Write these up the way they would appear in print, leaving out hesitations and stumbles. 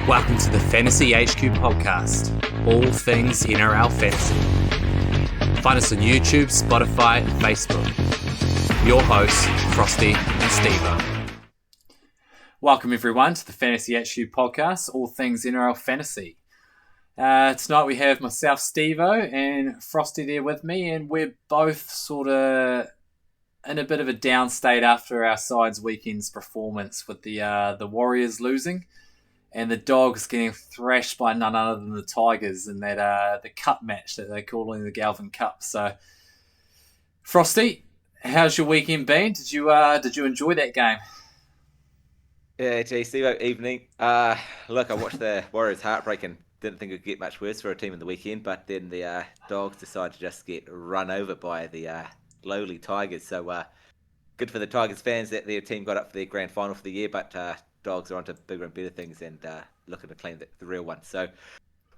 Welcome to the Fantasy HQ podcast, all things NRL fantasy. Find us on YouTube, Spotify, and Facebook. Your hosts, Frosty and Stevo. Welcome everyone to the Fantasy HQ podcast, all things NRL fantasy. Tonight we have myself, Stevo, and Frosty there with me, and we're both sort of in a bit of a down state after our side's weekend's performance with the Warriors losing. And the Dogs getting thrashed by none other than the Tigers in that the cup match that they're calling the Galvin Cup. So, Frosty, how's your weekend been? Did you enjoy that game? Yeah, gee, Steve, evening. Look, I watched the Warriors heartbreak and didn't think it could get much worse for a team in the weekend, but then the Dogs decided to just get run over by the lowly Tigers. So good for the Tigers fans that their team got up for their grand final for the year, but Dogs are onto bigger and better things and looking to claim the real one. So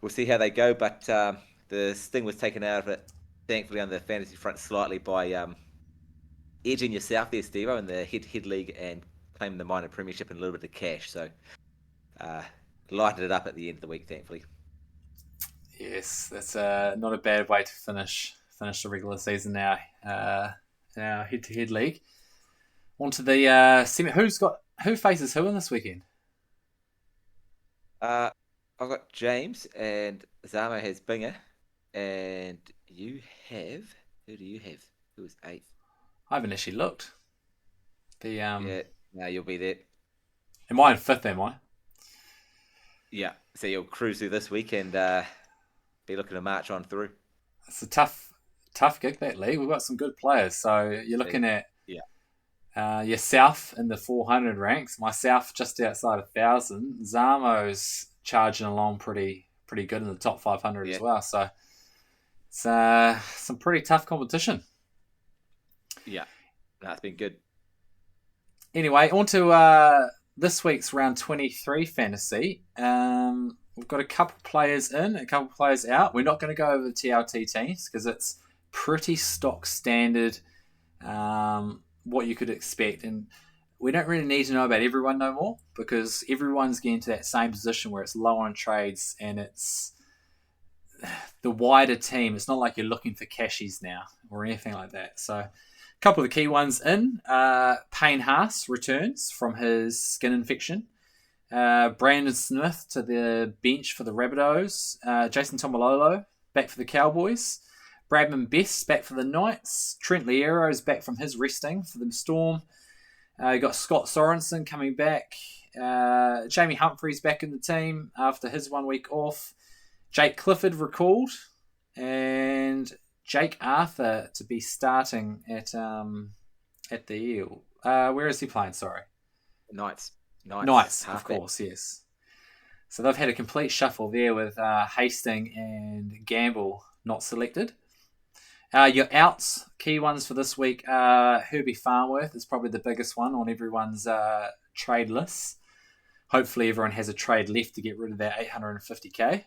we'll see how they go, but the sting was taken out of it, thankfully, on the fantasy front slightly by edging yourself there, Stevo, in the head-to-head league and claiming the minor premiership and a little bit of cash. So lighted it up at the end of the week, thankfully. Yes, that's not a bad way to finish the regular season now. In our head-to-head league. On to the semi. Who faces who in this weekend? I've got James and Zamo has Binger, and you have who do you have? Who is eighth? I haven't actually looked. Yeah, now you'll be there. Am I in fifth? Am I? Yeah, so you'll cruise through this week and be looking to march on through. It's a tough gig, that league. We've got some good players, so you're looking at yourself in the 400 ranks, myself just outside 1,000. Zamo's charging along pretty good in the top 500 as well. So it's some pretty tough competition. Yeah, that's been good. Anyway, on to this week's round 23 fantasy. We've got a couple players in, a couple players out. We're not going to go over the TLT teams because it's pretty stock standard. What you could expect, and we don't really need to know about everyone no more because everyone's getting to that same position where it's low on trades and it's the wider team. It's not like you're looking for cashies now or anything like that. So a couple of the key ones in, Payne Haas returns from his skin infection. Brandon Smith to the bench for the Rabbitohs. Jason Tomalolo back for the Cowboys. Bradman Best back for the Knights. Trent Liero's back from his resting for the Storm. You got Scott Sorensen coming back. Jamie Humphries back in the team after his 1 week off. Jake Clifford recalled. And Jake Arthur to be starting at the Eel. Where is he playing? Sorry. Knights, of course, yes. So they've had a complete shuffle there with Hastings and Gamble not selected. Your outs, key ones for this week, Herbie Farnworth is probably the biggest one on everyone's trade list. Hopefully everyone has a trade left to get rid of that 850k.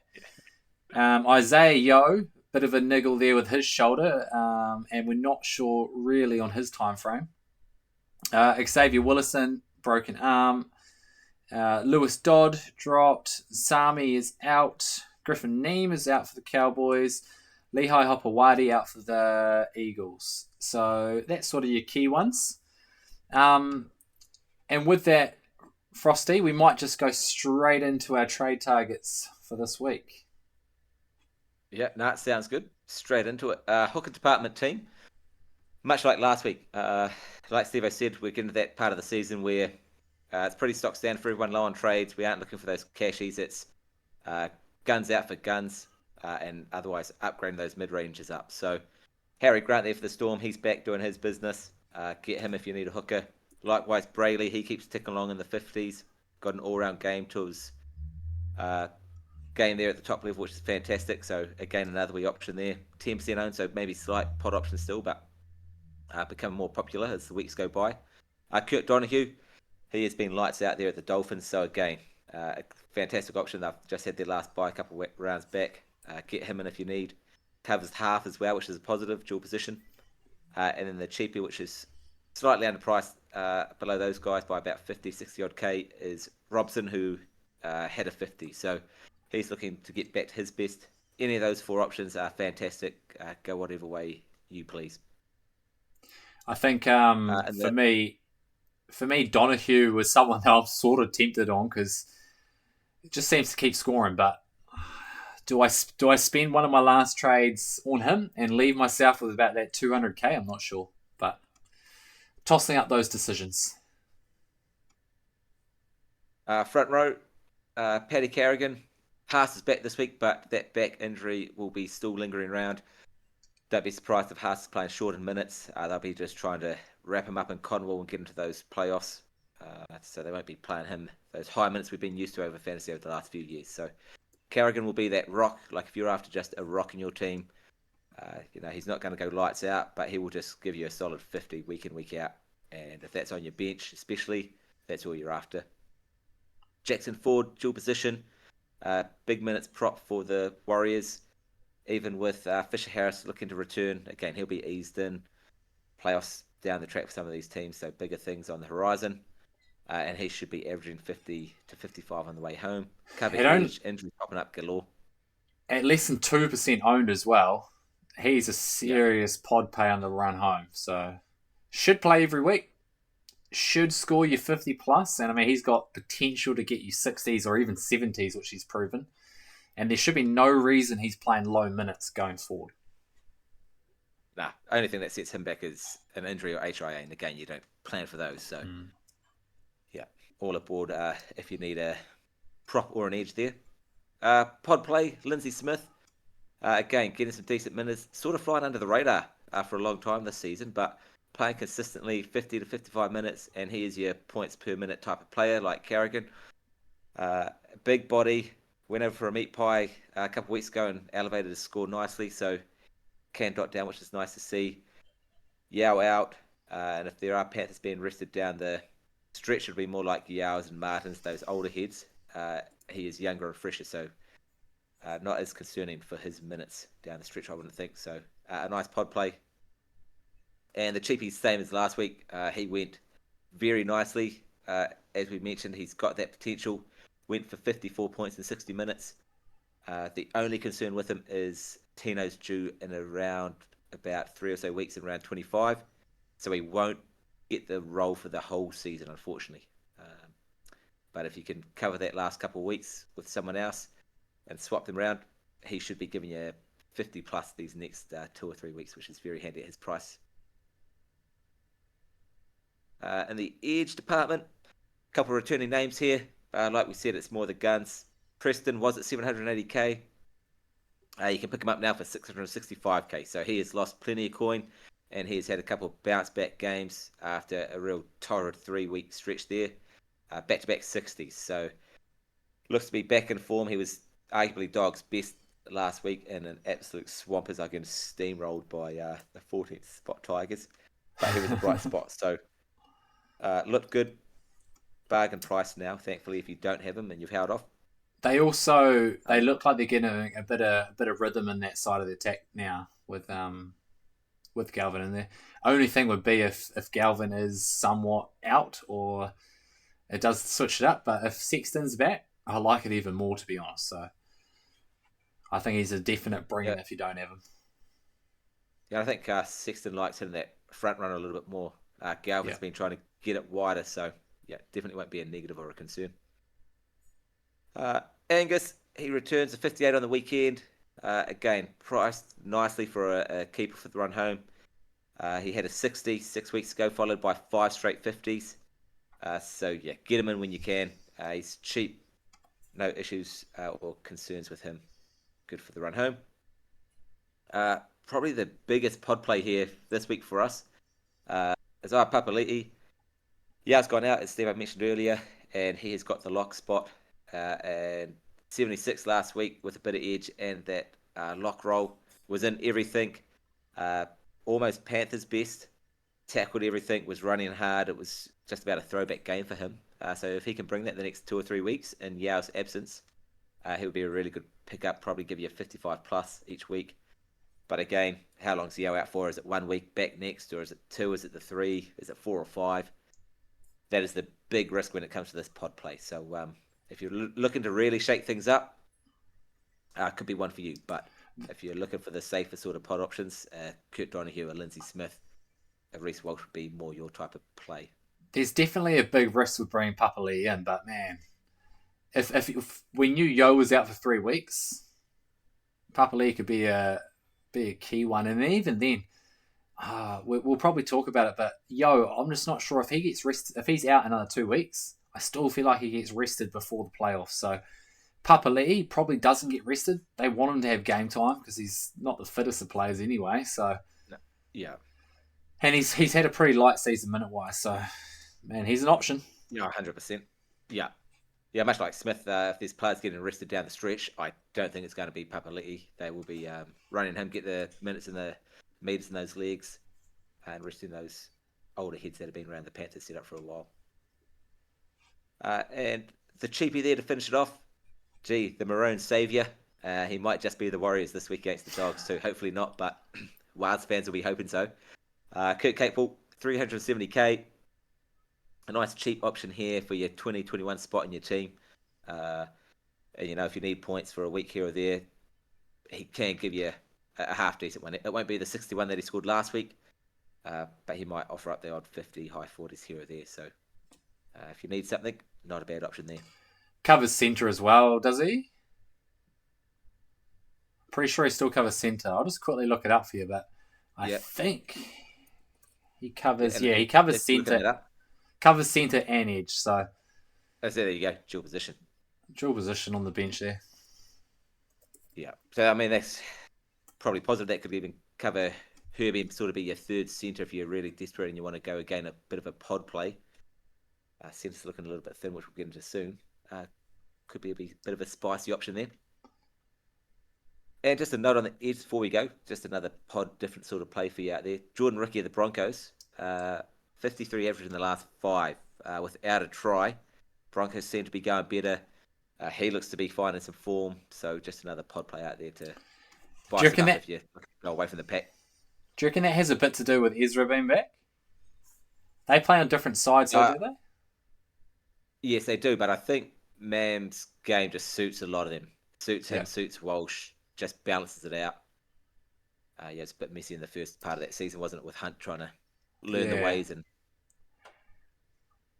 Isaiah Yeo, bit of a niggle there with his shoulder, and we're not sure really on his time frame. Xavier Willison, broken arm. Lewis Dodd dropped. Sami is out. Griffin Neem is out for the Cowboys. Lehigh Hopewadi out for the Eagles. So that's sort of your key ones. And with that, Frosty, we might just go straight into our trade targets for this week. Yeah, no, it sounds good. Straight into it. Hooker department team. Much like last week, like Steve said, we're getting to that part of the season where it's pretty stock standard for everyone low on trades. We aren't looking for those cashies. It's guns out for guns. And otherwise upgrading those mid-ranges up. So Harry Grant there for the Storm. He's back doing his business. Get him if you need a hooker. Likewise, Brayley, he keeps ticking along in the 50s. Got an all-round game to his game there at the top level, which is fantastic. So again, another wee option there. 10% owned, so maybe slight pot option still, but becoming more popular as the weeks go by. Kurt Donahue, he has been lights out there at the Dolphins. So again, a fantastic option. They've just had their last bye a couple of rounds back. Get him in if you need. Covers half as well, which is a positive, dual position. And then the cheapie, which is slightly underpriced below those guys by about 50, 60 odd K, is Robson, who had a 50. So he's looking to get back to his best. Any of those four options are fantastic. Go whatever way you please. I think And for me, Donahue was someone that I'm sort of tempted on because it just seems to keep scoring. But do I spend one of my last trades on him and leave myself with about that 200k? I'm not sure, but tossing up those decisions. front row, Paddy Carrigan. Haas is back this week, but that back injury will be still lingering around. Don't be surprised if Haas is playing short in minutes. They'll be just trying to wrap him up in Cornwall and get into those playoffs. So they won't be playing him those high minutes we've been used to over fantasy over the last few years. So Carrigan will be that rock. Like if you're after just a rock in your team, he's not going to go lights out, but he will just give you a solid 50 week in, week out. And if that's on your bench, especially, that's all you're after. Jackson Ford, dual position. Big minutes prop for the Warriors. Even with Fisher Harris looking to return, again, he'll be eased in. Playoffs down the track for some of these teams, so bigger things on the horizon. And he should be averaging 50 to 55 on the way home. Cover It only edge, injury popping up galore. at less than 2% owned as well. He's a Yeah. serious pod pay on the run home, so should play every week. Should score you 50 plus, and I mean he's got potential to get you 60s or even 70s, which he's proven. And there should be no reason he's playing low minutes going forward. Nah, only thing that sets him back is an injury or HIA, and again, you don't plan for those. So, yeah, all aboard if you need a prop or an edge there. Pod play, Lindsay Smith. Again, getting some decent minutes, sort of flying under the radar for a long time this season, but playing consistently 50 to 55 minutes, and he is your points per minute type of player like Carrigan. Big body, went over for a meat pie a couple of weeks ago and elevated his score nicely, so can dot down, which is nice to see. Yao out, and if there are Panthers being rested down the stretch, it'll be more like Yao's and Martins, those older heads. He is younger and fresher, so not as concerning for his minutes down the stretch, I wouldn't think. So a nice pod play. And the cheapie, same as last week. He went very nicely. As we mentioned, he's got that potential. Went for 54 points in 60 minutes. The only concern with him is Tino's due in around about 3 or so weeks in round 25. So he won't get the role for the whole season, unfortunately. But if you can cover that last couple of weeks with someone else and swap them around, he should be giving you 50 plus these next 2 or 3 weeks, which is very handy at his price. In the edge department, a couple of returning names here. Like we said, it's more the guns. Preston was at 780k. You can pick him up now for 665k. So he has lost plenty of coin, and he has had a couple of bounce back games after a real torrid 3 week stretch there. Back to back 60s. So looks to be back in form. He was arguably Dog's best last week in an absolute swamp as I get steamrolled by the 14th spot Tigers. But he was a bright spot. So looked good. Bargain price now, thankfully, if you don't have him and you've held off. They also they look like they're getting a bit of rhythm in that side of the attack now with Galvin in there. Only thing would be if Galvin is somewhat out or it does switch it up. But if Sexton's back, I like it even more, to be honest. So I think he's a definite bring in if you don't have him. Yeah, I think Sexton likes hitting that front run a little bit more. Galvin's Yeah. been trying to get it wider, so yeah, definitely won't be a negative or a concern. Angus, he returns a 58 on the weekend. Again, priced nicely for a keeper for the run home. He had a 60 6 weeks ago, followed by 5 straight 50s. So yeah, get him in when you can. He's cheap, no issues or concerns with him. Good for the run home. Probably the biggest pod play here this week for us is our Papali'i. Yao's gone out, as Steve mentioned earlier, and he has got the lock spot. And 76 last week with a bit of edge, and that lock roll was in everything. Almost Panthers' best. Tackled everything, was running hard. It was just about a throwback game for him. So if he can bring that the next 2 or 3 weeks in Yao's absence, he'll be a really good pickup. Probably give you a 55 plus each week. But again, how long's Yao out for? Is it 1 week back next, or is it 2? Is it the 3? Is it 4 or 5? That is the big risk when it comes to this pod play. So If you're looking to really shake things up, could be one for you. But if you're looking for the safer sort of pod options, Kurt Donahue or Lindsay Smith, Reece Walsh would be more your type of play. There's definitely a big risk with bringing Papali in, but man, if we knew Yo was out for 3 weeks, Papali could be a key one, and even then, we'll probably talk about it. But Yo, I'm just not sure if he gets rested. If he's out another 2 weeks, I still feel like he gets rested before the playoffs. So Papali'i probably doesn't get rested. They want him to have game time because he's not the fittest of players anyway. So, No. Yeah. and he's had a pretty light season minute wise. So, man, he's an option. Yeah, 100%. Yeah. Yeah, much like Smith, if there's players getting arrested down the stretch, I don't think it's going to be Papali'i. They will be running him, get the minutes in the meters in those legs, and resting those older heads that have been around the Panthers set up for a while. And the cheapie there to finish it off, the Maroon saviour. He might just be the Warriors this week against the Dogs too. Hopefully not, but Wilds fans will be hoping so. Kurt Capewell, 370k. A nice cheap option here for your 2021 spot in your team. And if you need points for a week here or there, he can give you a half decent one. It won't be the 61 that he scored last week, but he might offer up the odd 50, high 40s here or there. So if you need something, not a bad option there. Covers centre as well, does he? Pretty sure he still covers centre. I'll just quickly look it up for you, but I think he covers. Yeah, he covers centre. Covers centre and edge. So there you go, dual position. Dual position on the bench there. Yeah. So I mean that's probably positive. That could even cover Herbie and sort of be your third centre if you're really desperate and you want to go again a bit of a pod play. Centre's looking a little bit thin, which we'll get into soon. Could be a bit of a spicy option there. And just a note on the edge before we go, just another pod, different sort of play for you out there. Jordan Ricky of the Broncos, 53 average in the last 5 without a try. Broncos seem to be going better. He looks to be finding some form, so just another pod play out there to spice it up if you go away from the pack. Do you reckon that has a bit to do with Ezra being back? They play on different sides, do they? Yes, they do, but I think Mam's game just suits a lot of them. Suits him, suits Walsh, just balances it out. It's a bit messy in the first part of that season, wasn't it, with Hunt trying to learn the ways. And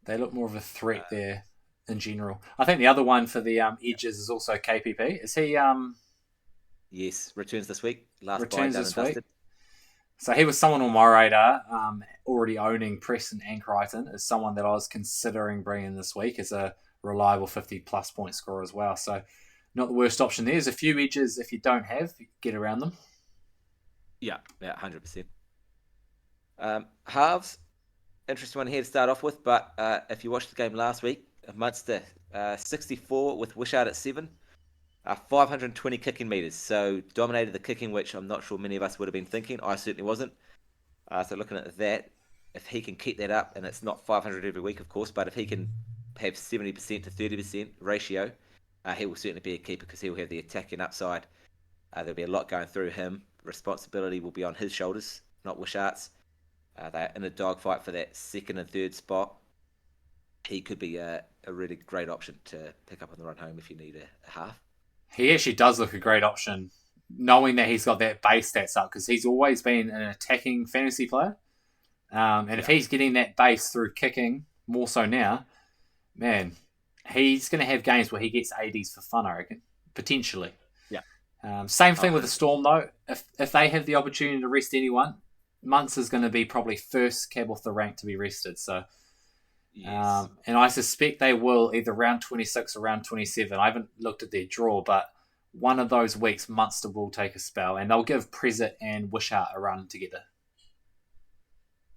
they look more of a threat there in general. I think the other one for the edges is also KPP. Is he... Yes, returns this week. Returns this week. So he was someone on my radar, already owning Preston and Crichton, as someone that I was considering bringing this week as a reliable 50-plus point scorer as well. So not the worst option there. There's a few edges if you don't have, you get around them. Yeah, 100%. Halves, interesting one here to start off with, but if you watched the game last week, Munster, 64 with Wishart at 7. 520 kicking meters, so dominated the kicking, which I'm not sure many of us would have been thinking. I certainly wasn't. So looking at that, if he can keep that up, and it's not 500 every week, of course, but if he can have 70% to 30% ratio, he will certainly be a keeper because he will have the attacking upside. There'll be a lot going through him. Responsibility will be on his shoulders, not Wishart's. They're in a dogfight for that second and third spot. He could be a really great option to pick up on the run home if you need a half. He actually does look a great option, knowing that he's got that base stats up, because he's always been an attacking fantasy player. If he's getting that base through kicking, more so now, man, he's going to have games where he gets 80s for fun, I reckon, potentially. Yeah. Same thing with the Storm, though. If they have the opportunity to rest anyone, Muntz is going to be probably first cab off the rank to be rested. So, yes. And I suspect they will either round 26 or round 27. I haven't looked at their draw, but one of those weeks, Munster will take a spell, and they'll give Prezit and Wishart a run together.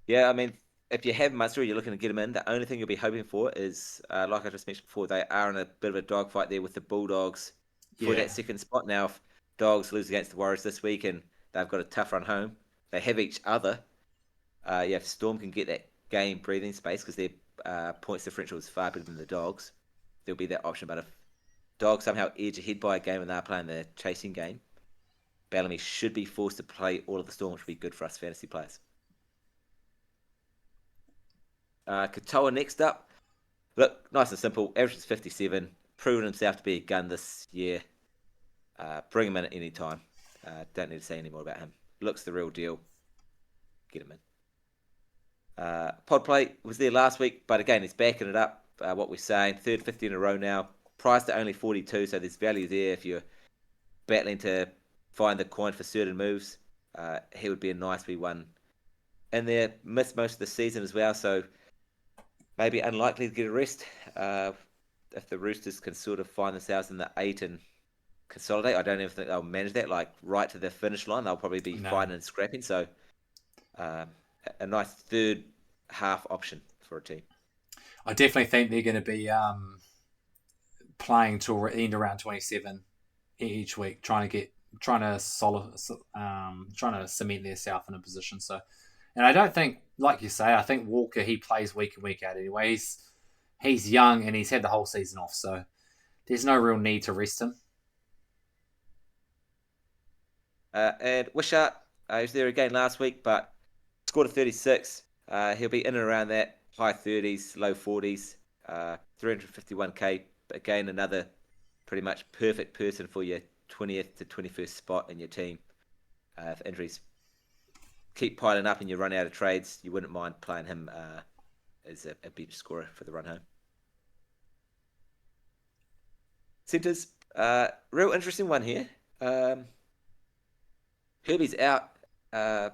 Yeah, I mean, if you have Munster, you're looking to get him in. The only thing you'll be hoping for is, like I just mentioned before, they are in a bit of a dogfight there with the Bulldogs for that second spot. Now, if Dogs lose against the Warriors this week and they've got a tough run home, they have each other. If Storm can get that game breathing space because their points differential is far better than the Dogs, there'll be that option. But if Dogs somehow edge ahead by a game and they're playing the chasing game, Bellamy should be forced to play all of the Storm, which would be good for us fantasy players. Katoa next up. Look, nice and simple. Average is 57. proven himself to be a gun this year. Bring him in at any time. Don't need to say any more about him. Looks the real deal. Get him in. Podplay was there last week, but again, he's backing it up. What we're saying, third 50 in a row now. Priced at only 42, so there's value there if you're battling to find the coin for certain moves. He would be a nice wee one in there. Missed most of the season as well, so maybe unlikely to get a rest. If the Roosters can sort of find themselves in the 8 and consolidate, I don't even think they'll manage that. Like right to the finish line, they'll probably be No, fighting and scrapping. So uh, a nice third half option for a team. I definitely think they're going to be playing till end around 27 each week, trying to trying to cement themselves in a position. So, and I don't think, like you say, I think Walker he plays week in week out anyway. He's young and he's had the whole season off, so there's no real need to rest him. And Wishart, he was there again last week, but scored a 36. He'll be in and around that high 30s, low 40s, 351k. Again, another pretty much perfect person for your 20th to 21st spot in your team. If injuries keep piling up and you run out of trades, you wouldn't mind playing him as a bench scorer for the run home. Centres, real interesting one here. Herbie's out, and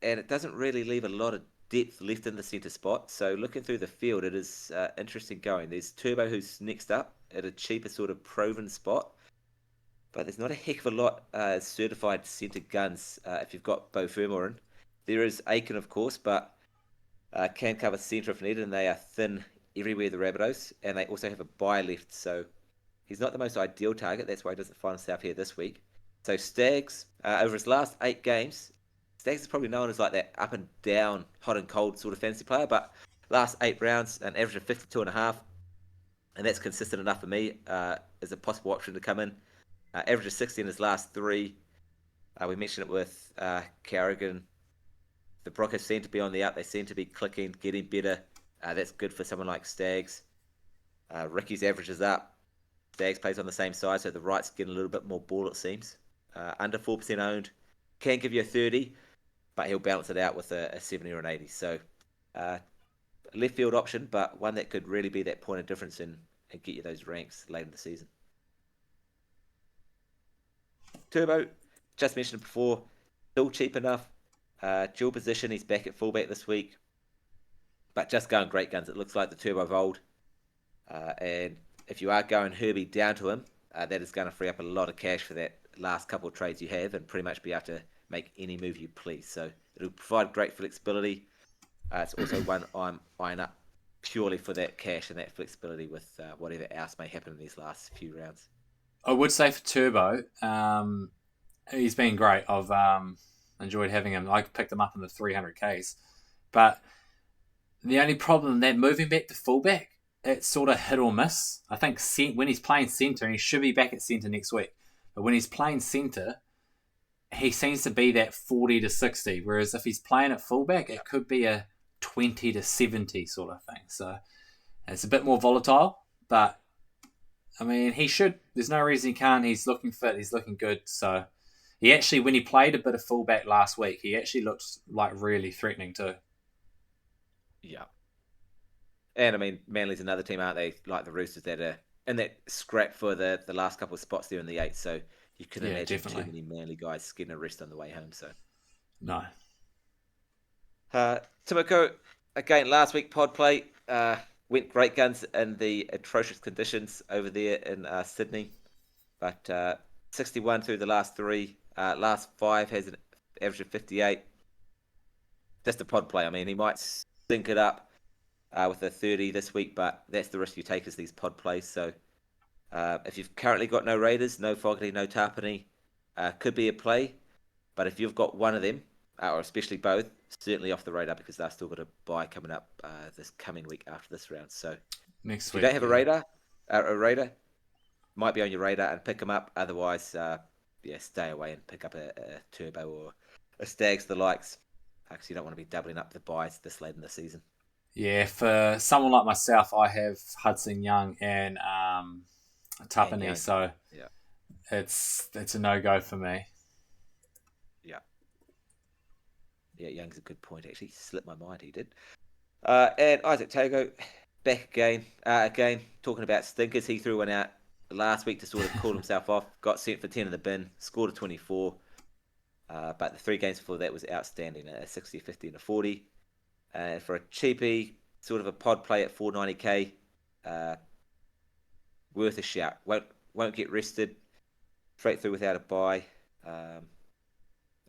it doesn't really leave a lot of depth left in the centre spot. So looking through the field, it is interesting going. There's Turbo, who's next up at a cheaper sort of proven spot, but there's not a heck of a lot certified centre guns if you've got Beau Fermor in. There is Aiken, of course, but can cover centre if needed, and they are thin everywhere, the Rabbitohs, and they also have a bye left, so he's not the most ideal target. That's why he doesn't find himself here this week. So Stags, over his last 8 games, Stags is probably known as like that up and down, hot and cold sort of fantasy player, but last 8 rounds, an average of 52.5, and that's consistent enough for me as a possible option to come in. Average of 60 in his last 3. We mentioned it with Carrigan. The Broncos seem to be on the up. They seem to be clicking, getting better. That's good for someone like Stags. Ricky's average is up. Stags plays on the same side, so the right's getting a little bit more ball, it seems. Under 4% owned. Can give you a 30, but he'll balance it out with a 70 or an 80. So, left field option, but one that could really be that point of difference and get you those ranks late in the season. Turbo, just mentioned before, still cheap enough. Dual position, he's back at fullback this week, but just going great guns. It looks like the Turbo of old. And if you are going Herbie down to him, that is going to free up a lot of cash for that last couple of trades you have and pretty much be able to make any move you please. So it'll provide great flexibility. It's also one I'm eyeing up purely for that cash and that flexibility with whatever else may happen in these last few rounds. I would say for Turbo, he's been great. I've enjoyed having him. I picked him up in the 300Ks, but the only problem that moving back to fullback, it's sort of hit or miss. I think when he's playing centre, he should be back at centre next week. But when he's playing centre, he seems to be that 40 to 60. Whereas if he's playing at fullback, it could be a 20 to 70 sort of thing. So it's a bit more volatile. But, I mean, he should. There's no reason he can't. He's looking fit. He's looking good. So he actually, when he played a bit of fullback last week, he actually looked like really threatening too. Yeah. And I mean, Manly's another team, aren't they? Like the Roosters that are in that scrap for the last couple of spots there in the 8. So you can Yeah, imagine definitely. too many Manly guys getting a rest on the way home. So No. Timoko, again, last week pod play went great guns in the atrocious conditions over there in Sydney. But 61 through the last 3. Last 5 has an average of 58. Just a pod play. I mean, he might sync it up with a 30 this week, but that's the risk you take as these pod plays. So if you've currently got no Raiders, no Fogarty, no Tarpany, could be a play. But if you've got one of them, or especially both, certainly off the radar because they've still got a bye coming up this coming week after this round. So Next if you week, don't have yeah. A Raider might be on your radar and pick them up. Otherwise, yeah, stay away and pick up a Turbo or a Stags the likes because you don't want to be doubling up the buys this late in the season. Yeah, for someone like myself, I have Hudson Young and And Tapani, Young. so Yeah, it's a no go for me. yeah, yeah. Young's a good point. Actually, slipped my mind. He did. And Isaac Togo back again. Again, talking about stinkers. He threw one out last week to sort of cool himself off. Got sent for 10 in the bin. Scored a 24. But the 3 games before that was outstanding. A 60, 50, and a 40. And for a cheapie, sort of a pod play at 490k, uh, worth a shout. Won't get rested. Straight through without a buy. Um,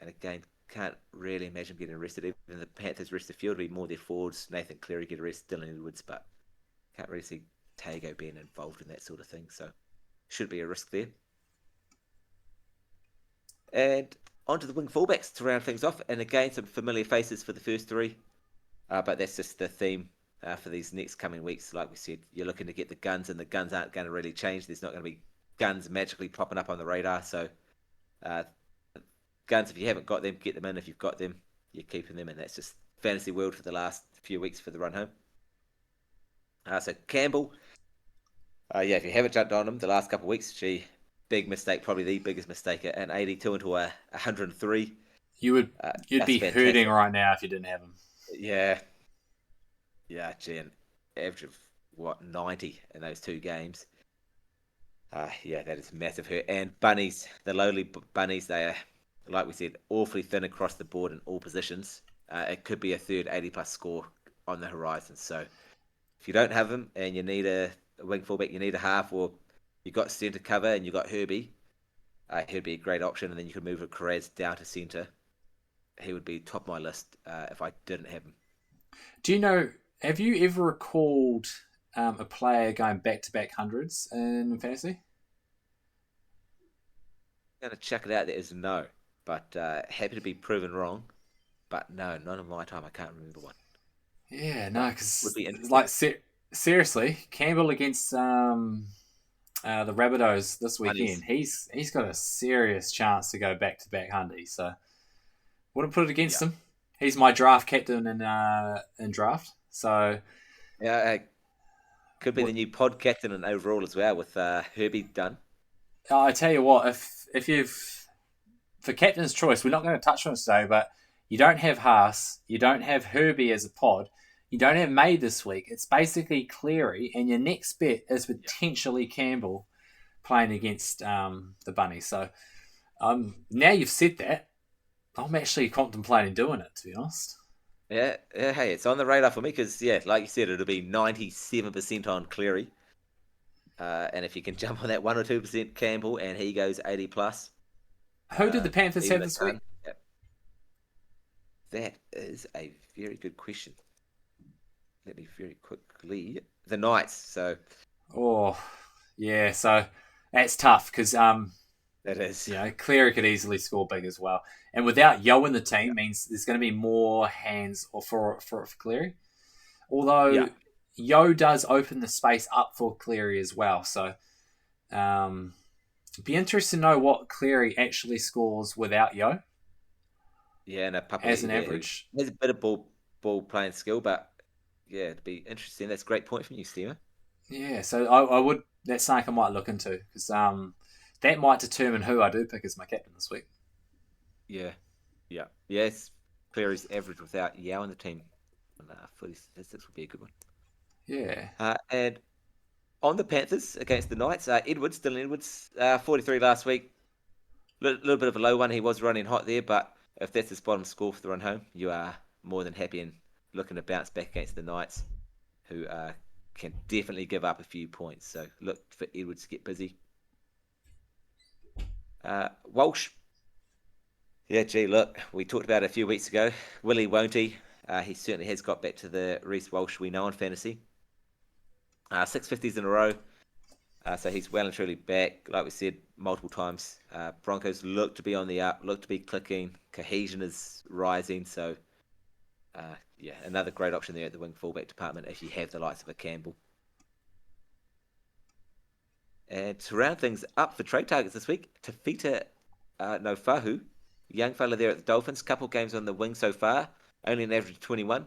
and again, can't really imagine getting arrested. Even the Panthers rest the field, it'll be more their forwards. Nathan Cleary get arrested, Dylan Edwards, but can't really see Tago being involved in that sort of thing. So should be a risk there. And onto the wing fullbacks to round things off. And again, some familiar faces for the first three. But that's just the theme for these next coming weeks. Like we said, you're looking to get the guns, and the guns aren't going to really change. There's not going to be guns magically popping up on the radar. So uh, guns, if you haven't got them, get them in. If you've got them, you're keeping them. And that's just fantasy world for the last few weeks for the run home. So Campbell, yeah, if you haven't jumped on him the last couple of weeks, gee, big mistake, probably the biggest mistake at an 82 into a 103. You would you'd That's be hurting fantastic. right now if you didn't have him. Yeah, yeah, gee, an average of what 90 in those 2 games. Yeah, that is massive hurt. And bunnies, the lowly bunnies, they are, like we said, awfully thin across the board in all positions. It could be a third 80 plus score on the horizon. So if you don't have them and you need a wing fullback, you need a half, or you got centre cover and you got Herbie, he'd be a great option. And then you could move a Carraz down to centre. He would be top of my list if I didn't have him. Do you know? Have you ever recalled a player going back to back hundreds in fantasy? I'm going to check it out. There is no, but happy to be proven wrong. But no, none of my time. I can't remember one. Yeah, no, But would because be interesting. like seriously, Campbell against the Rabbitohs this weekend, Bunnies. he's got a serious chance to go back to back Hundy. So wouldn't put it against Yeah. him. He's my draft captain in draft. So Yeah, could be the new pod captain and overall as well with Herbie done. I tell you what, if you've for captain's choice, we're not going to touch on it today, but you don't have Haas, you don't have Herbie as a pod, you don't have May this week. It's basically Cleary, and your next bet is Yeah. potentially Campbell playing against the Bunnies. So now you've said that, I'm actually contemplating doing it, to be honest. Yeah, yeah, hey, it's on the radar for me because, yeah, like you said, it'll be 97% on Cleary. And if you can jump on that 1 or 2% Campbell and he goes 80 plus, Who did the Panthers even have a this ton. week? Yeah, that is a very good question. Let me very quickly. The Knights. So Oh, yeah, so that's tough because that is. Cleary could easily score big as well. And without Yo in the Yeah. team means there's going to be more hands or for Cleary. Although Yeah. Yo does open the space up for Cleary as well. So um, be interested to know what Cleary actually scores without Yo Yeah, and a as puppy an there who average. has a bit of ball playing skill, but yeah, it'd be interesting. That's a great point from you, Steamer. Yeah, so I would. That's something I might look into because that might determine who I do pick as my captain this week. Yeah, yeah, yes. Cleary's average without Yao in the team. And, footy statistics would be a good one. Yeah. And on the Panthers against the Knights, Edwards, Dylan Edwards, 43 last week. Little bit of a low one. He was running hot there, but if that's his bottom score for the run home, you are more than happy and looking to bounce back against the Knights, who can definitely give up a few points. So look for Edwards to get busy. Walsh, yeah, gee, look, we talked about it a few weeks ago. Willie won't he? He certainly has got back to the Reece Walsh we know in fantasy. 650s in a row. So he's well and truly back, like we said multiple times. Broncos look to be on the up, look to be clicking. Cohesion is rising. So, yeah, another great option there at the wing fullback department if you have the likes of a Campbell. And to round things up for trade targets this week, Tafita Nofahu, young fella there at the Dolphins, couple games on the wing so far, only an average of 21.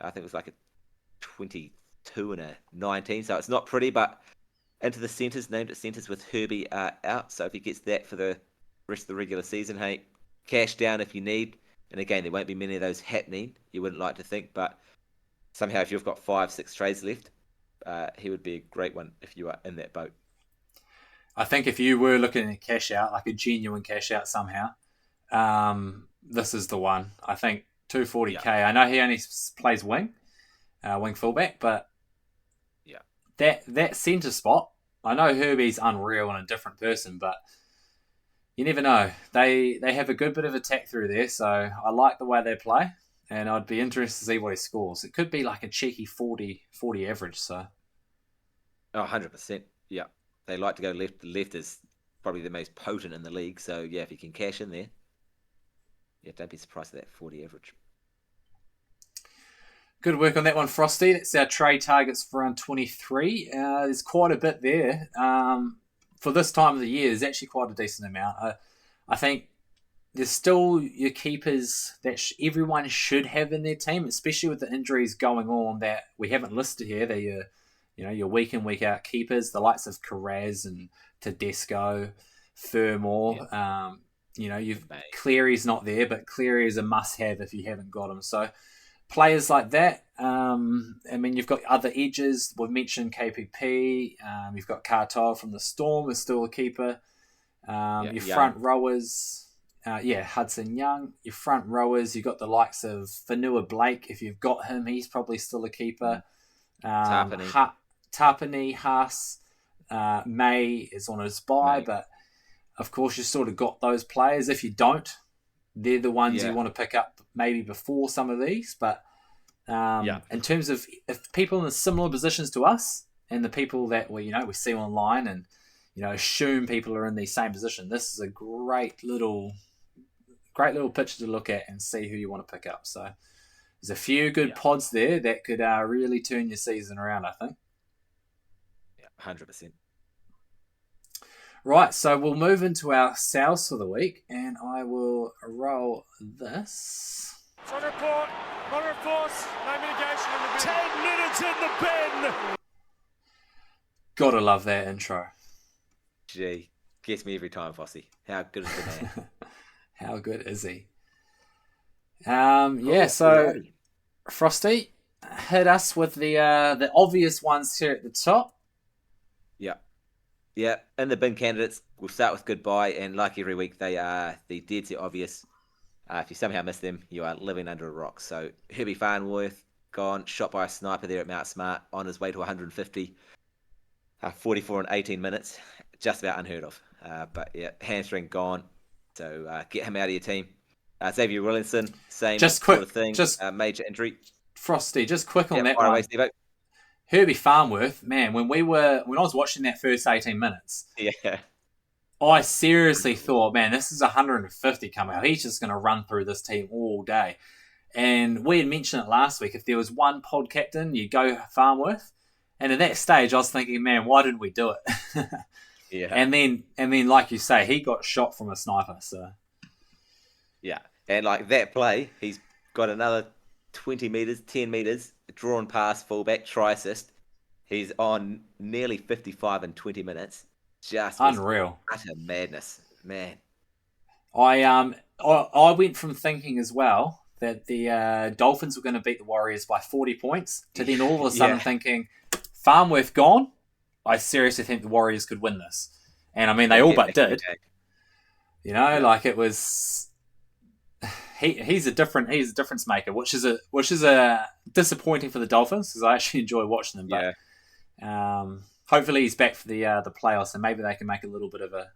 I think it was like a 22 and a 19, so it's not pretty, but into the centres, named at centres with Herbie out. So if he gets that for the rest of the regular season, hey, cash down if you need. And again, there won't be many of those happening, you wouldn't like to think, but somehow if you've got 5, 6 trades left, he would be a great one if you are in that boat. I think if you were looking at a cash out, like a genuine cash out somehow, this is the one. I think 240k. Yeah. I know he only plays wing fullback, but Yeah. that centre spot, I know Herbie's unreal and a different person, but you never know. They have a good bit of attack through there, so I like the way they play, and I'd be interested to see what he scores. It could be like a cheeky 40 average, so. Oh, 100%. Yeah. They like to go left. The left is probably the most potent in the league, so yeah, if you can cash in there, yeah, don't be surprised at that 40 average. Good work on that one, Frosty. That's our trade targets for round 23. There's quite a bit there. For this time of the year, there's actually quite a decent amount. I think there's still your keepers that everyone should have in their team, especially with the injuries going on that we haven't listed here. They're your week in, week out keepers, the likes of Carraz and Tedesco, Furmore. Yeah. Cleary's not there, but Cleary is a must-have if you haven't got him. So players like that. You've got other edges. We've mentioned KPP. You've got Kartov from the Storm is still a keeper. Your front rowers, Hudson Young. Your front rowers, you've got the likes of Fanua Blake. If you've got him, he's probably still a keeper. Tapani, Haas, May is on his bye, but of course you sort of got those players. If you don't, they're the ones you want to pick up maybe before some of these. But in terms of if people in the similar positions to us and the people that we see online and assume people are in the same position, this is a great little picture to look at and see who you want to pick up. So there's a few good pods there that could really turn your season around, I think. Yeah, 100%. Right, so we'll move into our sales for the week, and I will roll this. It's on report, moderate force, no mitigation in the bin. 10 minutes in the bin! Gotta love that intro. Gee, gets me every time, Fossey. How good is the man? How good is he? So Frosty, hit us with the obvious ones here at the top. Yeah, in the bin candidates, we'll start with goodbye, and like every week, they are the dead set obvious. If you somehow miss them, you are living under a rock. So Herbie Farnworth, gone, shot by a sniper there at Mount Smart, on his way to 150, 44 in 18 minutes, just about unheard of. But yeah, hamstring gone, so get him out of your team. Xavier Williamson, same sort of thing, major injury. Frosty, just quick on that one. Away, Steve-o. Herbie Farnworth, man, when I was watching that first 18 minutes, I seriously thought, man, this is 150 coming out. He's just going to run through this team all day. And we had mentioned it last week. If there was one pod captain, you go Farnworth. And at that stage, I was thinking, man, why didn't we do it? Yeah. And then, like you say, he got shot from a sniper. So. Yeah, and like that play, he's got another 20 meters, 10 meters, drawn pass, fullback, try assist. He's on nearly 55 in 20 minutes. Just unreal. Utter madness, man. I went from thinking as well that the Dolphins were going to beat the Warriors by 40 points to then all of a sudden thinking, Farnworth gone, I seriously think the Warriors could win this. And I mean, they all but did. Like it was... He's a difference maker, which is a disappointing for the Dolphins because I actually enjoy watching them. But hopefully he's back for the playoffs and maybe they can make a little bit of a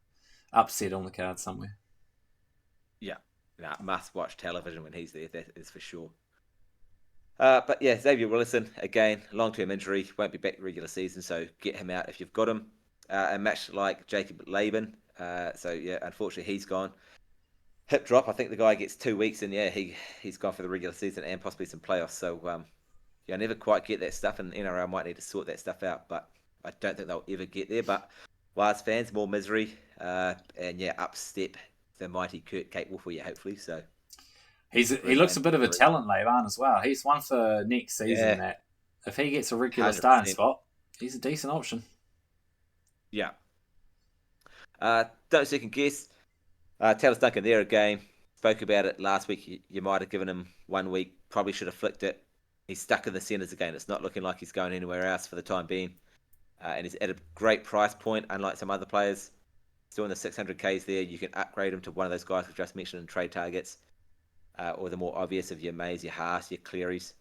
upset on the card somewhere. Yeah, must watch television when he's there. That is for sure. But yeah, Xavier Willison again, long-term injury, won't be back regular season, so get him out if you've got him. A match like Jacob Laban, so yeah, unfortunately he's gone. Hip drop. I think the guy gets 2 weeks, and yeah, he's gone for the regular season and possibly some playoffs. So I never quite get that stuff, and NRL might need to sort that stuff out. But I don't think they'll ever get there. But Wires fans, more misery, and yeah, up step the mighty Kurt Capewell for you, hopefully. So he looks a bit of a talent, Levan, as well. He's one for next season that if he gets a regular starting 100%. spot, he's a decent option. Yeah. Don't second guess. Taylor Duncan there again. Spoke about it last week. You might have given him 1 week. Probably should have flicked it. He's stuck in the centres again. It's not looking like he's going anywhere else for the time being. And he's at a great price point, unlike some other players. Still in the 600Ks there. You can upgrade him to one of those guys we just mentioned in trade targets. Or the more obvious of your Mays, your Haas, your Clearys.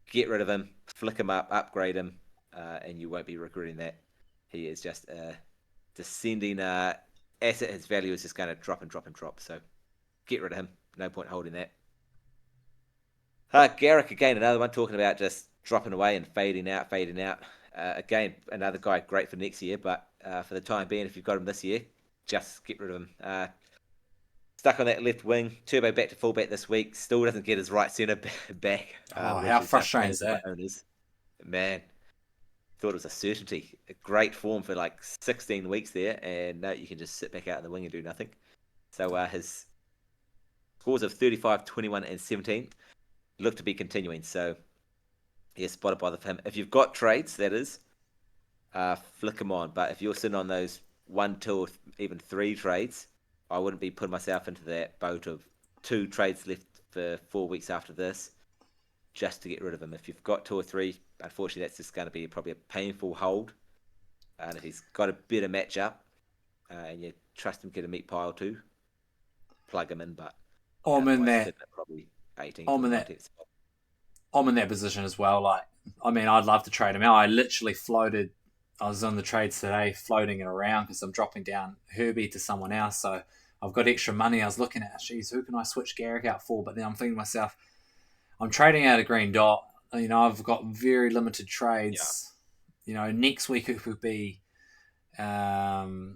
Get rid of him, flick him up, upgrade him, and you won't be regretting that. He is just a descending asset. His value is just going to drop and drop and drop. So get rid of him. No point holding that. Garrick, again, another one talking about just dropping away and fading out, fading out. Again, another guy great for next year, but for the time being, if you've got him this year, just get rid of him. Stuck on that left wing, Turbo back to fullback this week, still doesn't get his right centre back. How frustrating is that? Owners. Man, thought it was a certainty. A great form for like 16 weeks there, and now you can just sit back out in the wing and do nothing. So his scores of 35, 21, and 17 look to be continuing. So, yeah, spotted by him. If you've got trades, that is, flick them on. But if you're sitting on those 1, 2, or even 3 trades, I wouldn't be putting myself into that boat of 2 trades left for 4 weeks after this just to get rid of him. If you've got 2 or 3, unfortunately, that's just going to be probably a painful hold. And if he's got a better matchup and you trust him to get a meat pile too, plug him in. But I'm in otherwise, that. sit at probably 18th I'm or in that. 19th spot. I'm in that position as well. Like, I mean, I'd love to trade him out. I literally floated. I was on the trades today, floating it around because I'm dropping down Herbie to someone else. So I've got extra money. I was looking at, geez, who can I switch Garrick out for? But then I'm thinking to myself, I'm trading out a green dot. You know, I've got very limited trades. Yeah. You know, next week it could be who?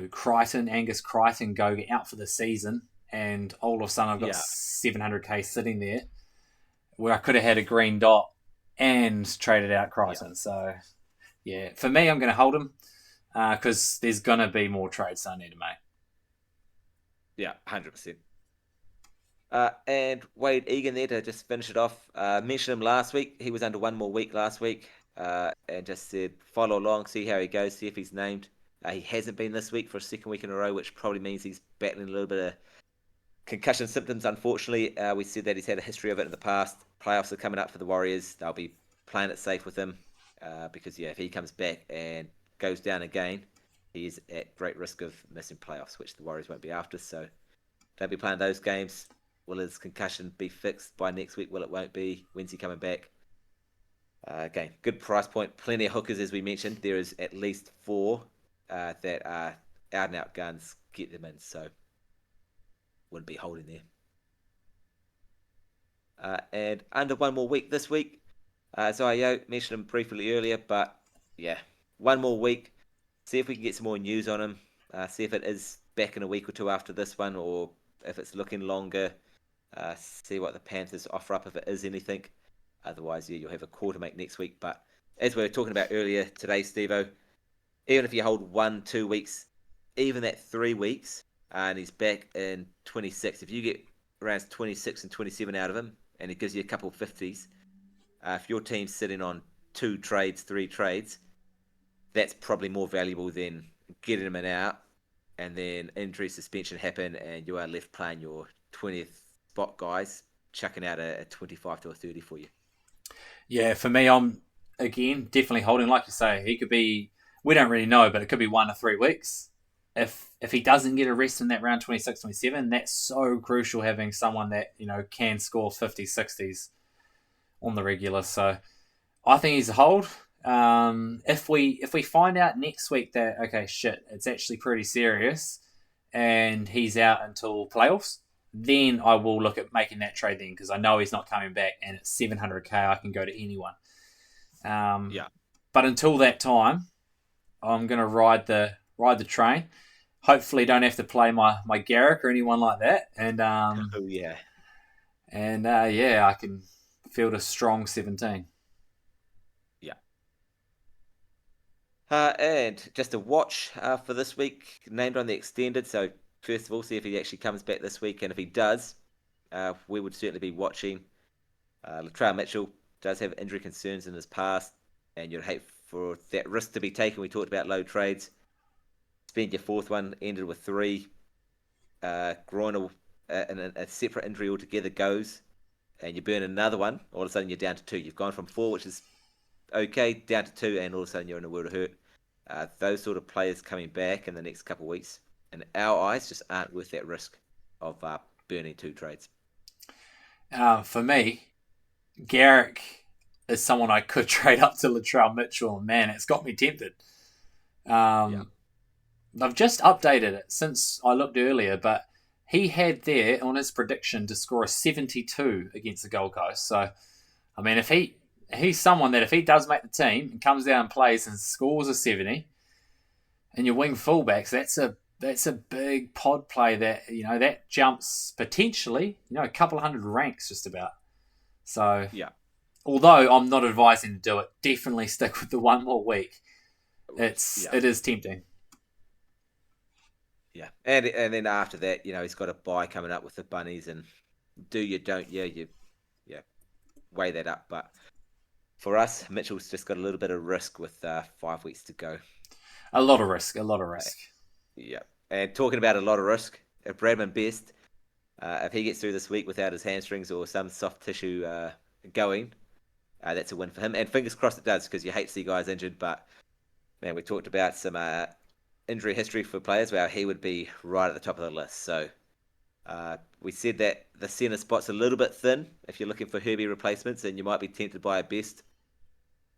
Crichton, Angus Crichton go out for the season, and all of a sudden I've got 700k sitting there where I could have had a green dot and traded out Crichton. Yeah. So, yeah, for me, I'm going to hold him because there's going to be more trades I need to make. Yeah, 100%. And Wade Egan there to just finish it off. Mentioned him last week. He was under 1 more week last week. And just said follow along, see how he goes, see if he's named. He hasn't been this week for a 2nd week in a row, which probably means he's battling a little bit of concussion symptoms. Unfortunately, we said that he's had a history of it in the past. Playoffs are coming up for the Warriors. They'll be playing it safe with him because, if he comes back and goes down again, he is at great risk of missing playoffs, which the Warriors won't be after. So don't be playing those games. Will his concussion be fixed by next week? Will it won't be? When's he coming back? Again, good price point. Plenty of hookers, as we mentioned. There is at least 4 that are out-and-out guns. Get them in. So wouldn't be holding there. And under 1 more week this week. Zayo, mentioned him briefly earlier, but yeah, 1 more week. See if we can get some more news on him. See if it is back in a week or 2 after this one, or if it's looking longer. See what the Panthers offer up if it is anything. Otherwise, you'll have a call to make next week. But as we were talking about earlier today, Steve-O, even if you hold 1, 2 weeks, even that 3 weeks, and he's back in 26, if you get around 26 and 27 out of him, and it gives you a couple of 50s, if your team's sitting on 2 trades, 3 trades, that's probably more valuable than getting him in out, and then injury suspension happen, and you are left playing your 20th spot guys, chucking out a 25 to a 30 for you. Yeah, for me, I'm, again, definitely holding. Like you say, he could be, we don't really know, but it could be 1 or 3 weeks. If he doesn't get a rest in that round 26, 27, that's so crucial having someone that, can score 50s, 60s on the regular. So I think he's a hold. If we find out next week that, okay, shit, it's actually pretty serious and he's out until playoffs, then I will look at making that trade then because I know he's not coming back and it's 700k, I can go to anyone. But until that time, I'm going to ride the train. Hopefully don't have to play my Garrick or anyone like that. And I can field a strong 17. And just a watch for this week, named on the extended. So first of all, see if he actually comes back this week, and if he does, we would certainly be watching. Latrell Mitchell does have injury concerns in his past, and you'd hate for that risk to be taken. We talked about low trades. Spent your fourth one, ended with 3. Groin and a separate injury altogether goes, and you burn another one. All of a sudden, you're down to 2. You've gone from 4, which is okay, down to 2, and all of a sudden, you're in a world of hurt. Those sort of players coming back in the next couple of weeks, in our eyes, just aren't worth that risk of burning 2 trades. For me, Garrick is someone I could trade up to Latrell Mitchell, and man, it's got me tempted. I've just updated it since I looked earlier, but he had there on his prediction to score a 72 against the Gold Coast. So, I mean, if he's someone that if he does make the team and comes down and plays and scores a 70, and your wing fullbacks, that's a big pod play that that jumps potentially a couple of hundred ranks just about. So yeah. Although I'm not advising to do it, definitely stick with the one more week. It is tempting. Yeah, and then after that, he's got a bye coming up with the Bunnies, and do you, don't you, weigh that up. But for us, Mitchell's just got a little bit of risk with 5 weeks to go. A lot of risk. Yeah, and talking about a lot of risk, if Bradman Best, if he gets through this week without his hamstrings or some soft tissue going, that's a win for him. And fingers crossed it does, because you hate to see guys injured. But man, we talked about some injury history for players where he would be right at the top of the list. So we said that the centre spot's a little bit thin if you're looking for Herbie replacements, and you might be tempted by a Best.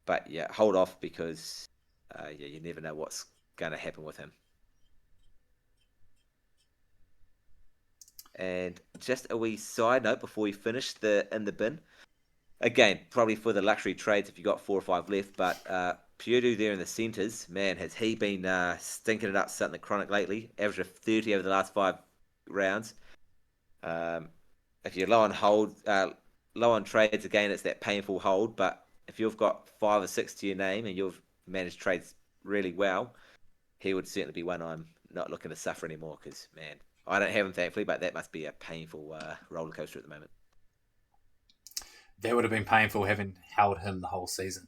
But yeah, hold off, because you never know what's going to happen with him. And just a wee side note before we finish in the bin. Again, probably for the luxury trades if you got 4 or 5 left, but Purdue there in the centres, man, has he been stinking it up something chronic lately? Average of 30 over the last 5 rounds. If you're low on trades, again, it's that painful hold. But if you've got 5 or 6 to your name and you've managed trades really well, he would certainly be one I'm not looking to suffer anymore, because, man, I don't have him, thankfully, but that must be a painful roller coaster at the moment. That would have been painful having held him the whole season.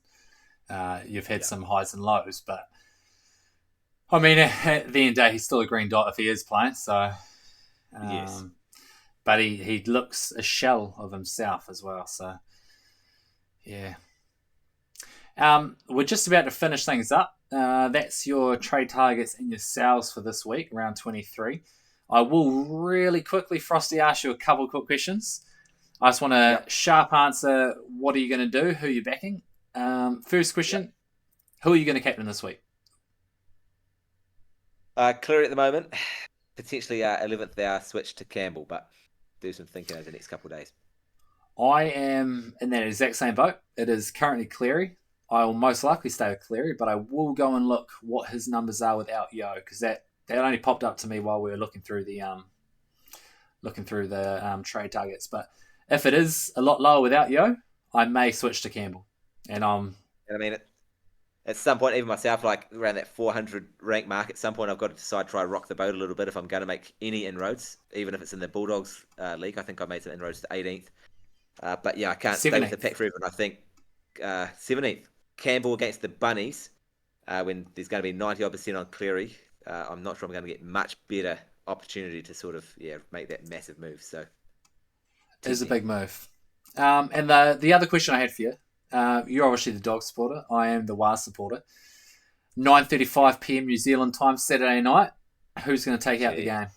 You've had some highs and lows, but I mean, at the end of the day, he's still a green dot if he is playing. So, yes, but he looks a shell of himself as well. So, yeah. We're just about to finish things up. That's your trade targets and your sales for this week, round 23. I will really quickly, Frosty, ask you a couple of quick questions. I just want a sharp answer. What are you going to do? Who are you backing? First question, who are you going to captain this week? Cleary at the moment. Potentially 11th hour switch to Campbell, but do some thinking over the next couple of days. I am in that exact same boat. It is currently Cleary. I will most likely stay with Cleary, but I will go and look what his numbers are without Yo, because that only popped up to me while we were looking through the trade targets. But if it is a lot lower without Yo, I may switch to Campbell. And I mean, at some point, even myself, like around that 400 rank mark, at some point I've got to decide to try rock the boat a little bit if I'm going to make any inroads, even if it's in the Bulldogs league. I think I made some inroads to 18th. But yeah, I can't 17th. Stay with the pack forever. And I think 17th, Campbell against the Bunnies, when there's going to be 90% on Cleary. I'm not sure I'm going to get much better opportunity to sort of make that massive move. So it is a big move. And the other question I had for you, you're obviously the Dog supporter. I am the Waz supporter. 9:35 p.m. New Zealand time, Saturday night. Who's going to take out the game?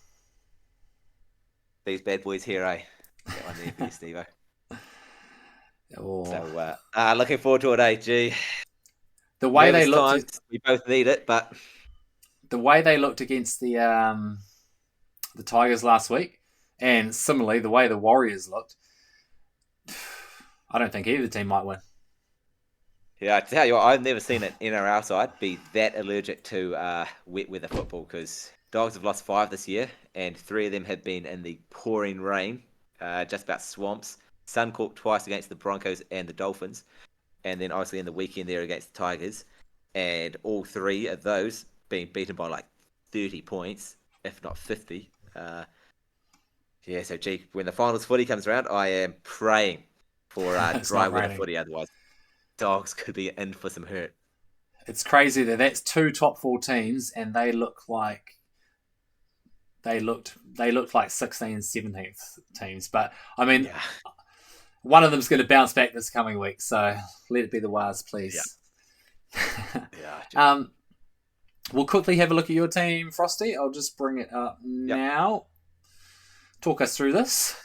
These bad boys here, eh? That one there for you, Steve-O. Oh. So, looking forward to it, eh? Gee. The way they looked, we both need it, but the way they looked against the Tigers last week, and similarly the way the Warriors looked, I don't think either team might win. Yeah, I tell you what, I've never seen an NRL side be that allergic to wet weather football, because Dogs have lost 5 this year, and 3 of them have been in the pouring rain, just about swamps. Suncorp twice against the Broncos and the Dolphins, and then obviously in the weekend there against the Tigers, and all 3 of those being beaten by like 30 points, if not 50. So gee, when the finals footy comes around, I am praying for It's dry not weather raining. footy. Otherwise, dogs could be in for some hurt. It's crazy that that's 2 top 4 teams, and they looked like 16th, 17th teams. But I mean, Yeah, one of them's going to bounce back this coming week, so let it be the Wars, yeah, please. yeah. We'll quickly have a look at your team, Frosty. I'll just bring it up now. Talk us through this.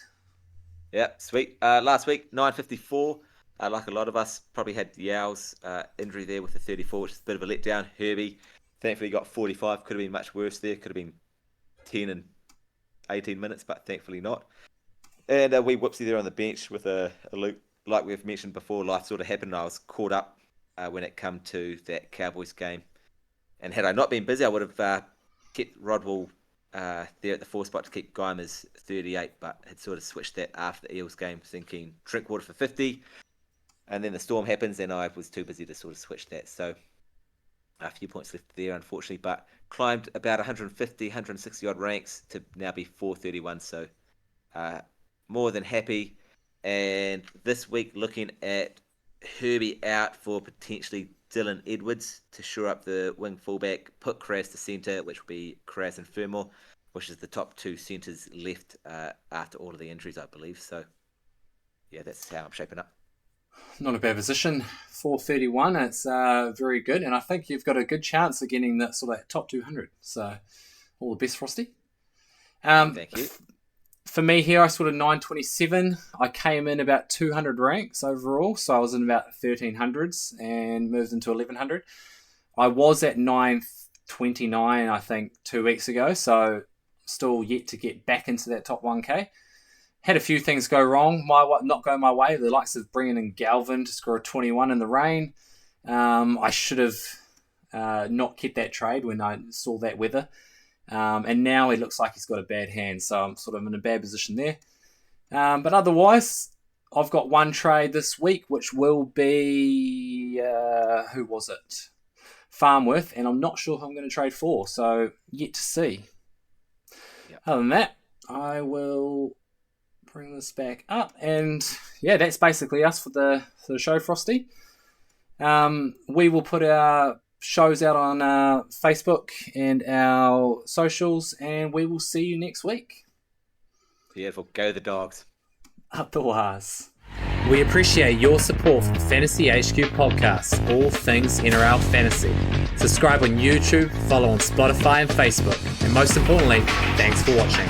Yeah, sweet. Last week, 954. Like a lot of us, probably had Yow's injury there with the 34, which is a bit of a letdown. Herbie, thankfully, got 45. Could have been much worse there. Could have been 10 and 18 minutes, but thankfully not. And we whoopsie there on the bench with a Luke. Like we've mentioned before, life sort of happened. I was caught up when it come to that Cowboys game. And had I not been busy, I would have kept Rodwell there at the 4 spot to keep Geimer's 38, but had sort of switched that after the Eels game, thinking Drinkwater for 50. And then the storm happens, and I was too busy to sort of switch that. So a few points left there, unfortunately, but climbed about 150, 160 odd ranks to now be 431. So more than happy. And this week, looking at Herbie out for potentially Dylan Edwards to shore up the wing fullback, put Kras to centre, which will be Kras and Fermor, which is the top 2 centres left after all of the injuries, I believe. So, yeah, that's how I'm shaping up. Not a bad position. 431. It's very good, and I think you've got a good chance of getting that sort of top 200. So, all the best, Frosty. Thank you. For me here, I sort of 927. I came in about 200 ranks overall, so I was in about 1300s and moved into 1100. I was at 929, I think, 2 weeks ago, so still yet to get back into that top 1K. Had a few things go wrong, not go my way. The likes of bringing in Galvin to score a 21 in the rain. I should have not kept that trade when I saw that weather. And now it looks like he's got a bad hand, so I'm sort of in a bad position there. But otherwise, I've got one trade this week, which will be... who was it? Farmworth, and I'm not sure who I'm going to trade for, so yet to see. Yep. Other than that, I will bring this back up, and yeah, that's basically us for the show, Frosty. We will put our shows out on Facebook and our socials, and we will see you next week. Beautiful. Go the dogs. Up the wires. We appreciate your support for the Fantasy HQ podcast, all things NRL fantasy. Subscribe on YouTube, follow on Spotify and Facebook, and most importantly, thanks for watching.